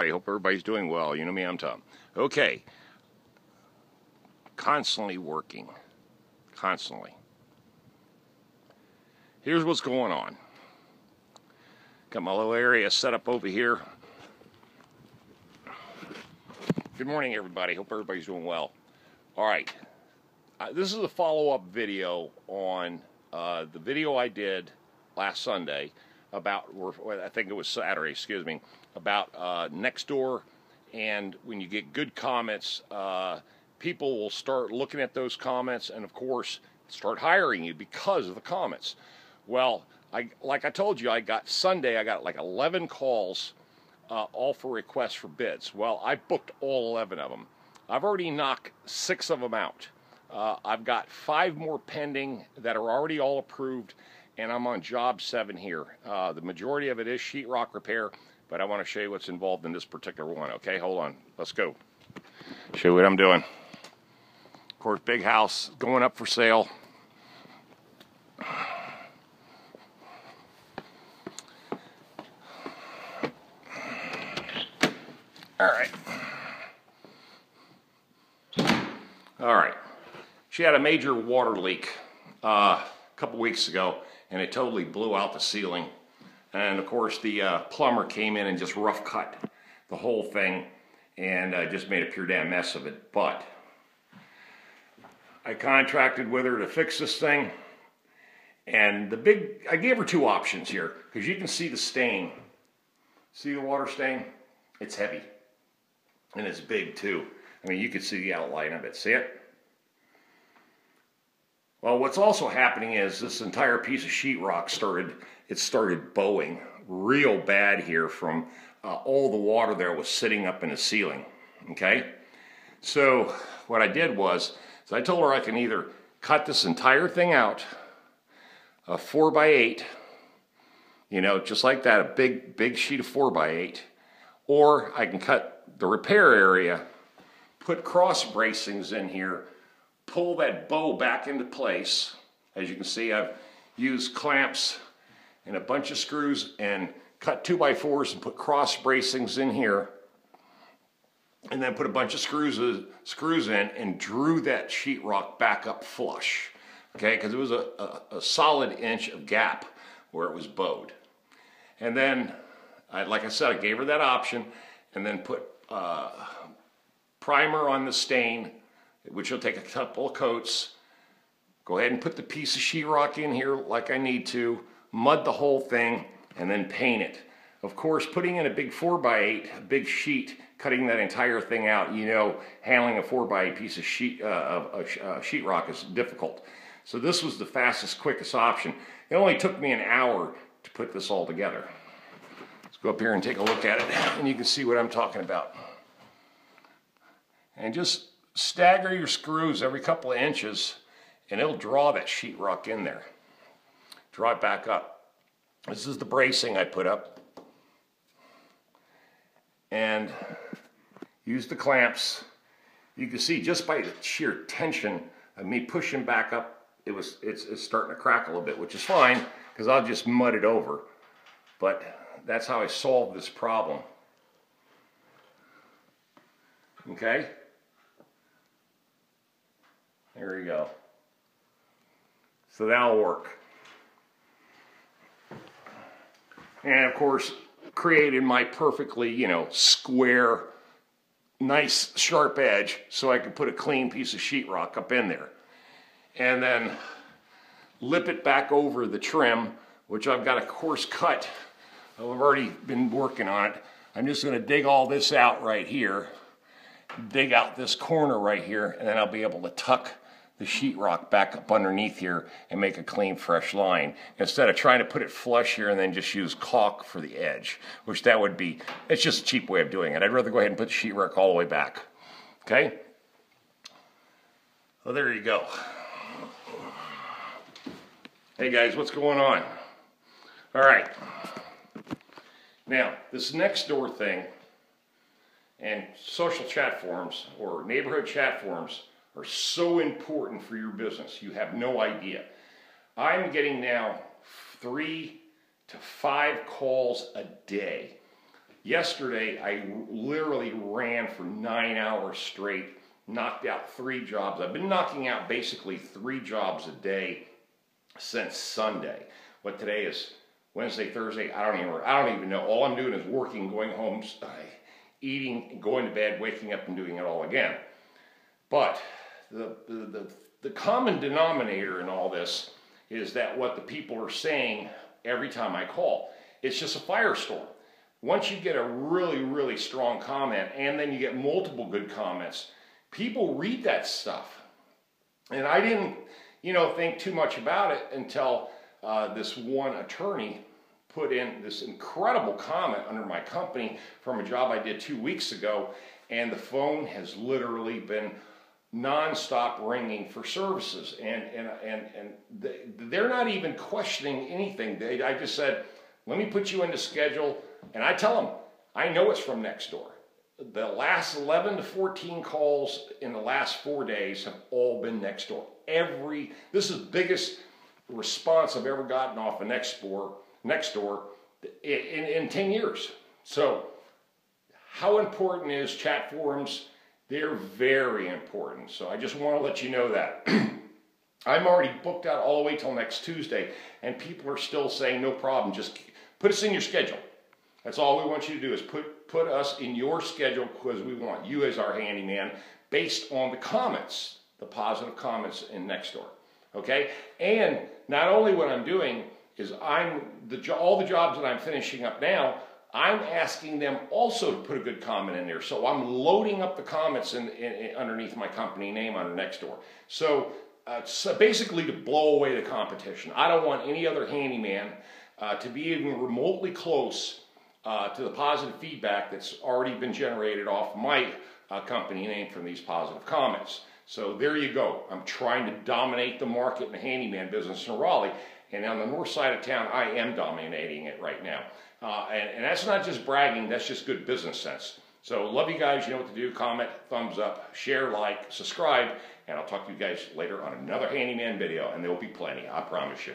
I hope everybody's doing well. You know me, I'm Tom. Okay. Constantly working. Constantly. Here's what's going on. Got my little area set up over here. Good morning, everybody. Hope everybody's doing well. All right. This is a follow-up video on the video I did last Sunday about, or I think it was Saturday, excuse me, about next door. And when you get good comments, people will start looking at those comments and, of course, start hiring you because of the comments. Well, like I told you, I got like 11 calls, all for requests for bids. Well, I booked all 11 of them. I've already knocked 6 of them out. I've got 5 more pending that are already all approved, and I'm on job 7 here. The majority of it is sheetrock repair, but I want to show you what's involved in this particular one. Okay, hold on. Let's go. Show you what I'm doing. Of course, big house going up for sale. All right. She had a major water leak a couple weeks ago, and it totally blew out the ceiling. And of course, the plumber came in and just rough cut the whole thing and just made a pure damn mess of it. But I contracted with her to fix this thing, and I gave her 2 options here, because you can see the stain. See the water stain? It's heavy, and it's big too. I mean, you can see the outline of it. See it? Well, what's also happening is this entire piece of sheetrock started bowing real bad here from all the water that was sitting up in the ceiling. Okay? So what I did was I told her I can either cut this entire thing out, a 4x8, you know, just like that, a big sheet of 4x8, or I can cut the repair area, put cross bracings in here, pull that bow back into place. As you can see, I've used clamps and a bunch of screws and cut 2x4s and put cross bracings in here, and then put a bunch of screws in and drew that sheetrock back up flush. Okay, because it was a solid inch of gap where it was bowed. And then, like I said, I gave her that option, and then put primer on the stain, which will take a couple of coats. Go ahead and put the piece of sheetrock in here like I need to, mud the whole thing, and then paint it. Of course, putting in a big 4x8, a big sheet, cutting that entire thing out, you know, handling a 4x8 piece of sheetrock is difficult. So this was the fastest, quickest option. It only took me an hour to put this all together. Let's go up here and take a look at it, and you can see what I'm talking about. And just stagger your screws every couple of inches, and it'll draw that sheetrock in there. Draw it back up. This is the bracing I put up. And use the clamps. You can see just by the sheer tension of me pushing back up, it's starting to crack a little bit, which is fine, because I'll just mud it over. But that's how I solved this problem. Okay? There you go. So that'll work. And of course, created my perfectly, you know, square, nice sharp edge so I could put a clean piece of sheetrock up in there. And then lip it back over the trim, which I've got a coarse cut. I've already been working on it. I'm just going to dig all this out right here, dig out this corner right here, and then I'll be able to tuck the sheetrock back up underneath here and make a clean, fresh line, instead of trying to put it flush here and then just use caulk for the edge, which that would be, it's just a cheap way of doing it. I'd rather go ahead and put the sheetrock all the way back. Okay? Well, there you go. Hey guys, what's going on? All right. Now, this next door thing and social chat forums or neighborhood chat forums are so important for your business. You have no idea. I'm getting now 3 to 5 calls a day Yesterday, I literally ran for 9 hours straight, knocked out 3 jobs. I've been knocking out basically 3 jobs a day since Sunday. What today is? Wednesday, Thursday? I don't even know. All I'm doing is working, going home, eating, going to bed, waking up, and doing it all again. But the common denominator in all this is that what the people are saying every time I call, it's just a firestorm. Once you get a really, really strong comment and then you get multiple good comments, people read that stuff. And I didn't, think too much about it until this one attorney put in this incredible comment under my company from a job I did 2 weeks ago, and the phone has literally been non-stop ringing for services, and they're not even questioning anything. I just said, let me put you into schedule, and I tell them, I know it's from next door. The last 11 to 14 calls in the last 4 days have all been next door. This is the biggest response I've ever gotten off of next door in 10 years. So how important is chat forums? They're very important. So I just want to let you know that. I'm already booked out all the way till next Tuesday, and people are still saying, no problem, just put us in your schedule. That's all we want you to do, is put us in your schedule, because we want you as our handyman based on the comments, the positive comments in Nextdoor. Okay? And not only what I'm doing is all the jobs that I'm finishing up now, I'm asking them also to put a good comment in there. So I'm loading up the comments underneath my company name under Nextdoor. So basically to blow away the competition. I don't want any other handyman to be even remotely close to the positive feedback that's already been generated off my company name from these positive comments. So there you go. I'm trying to dominate the market in the handyman business in Raleigh. And on the north side of town, I am dominating it right now. And that's not just bragging, that's just good business sense. So love you guys. You know what to do. Comment, thumbs up, share, like, subscribe. And I'll talk to you guys later on another handyman video. And there will be plenty, I promise you.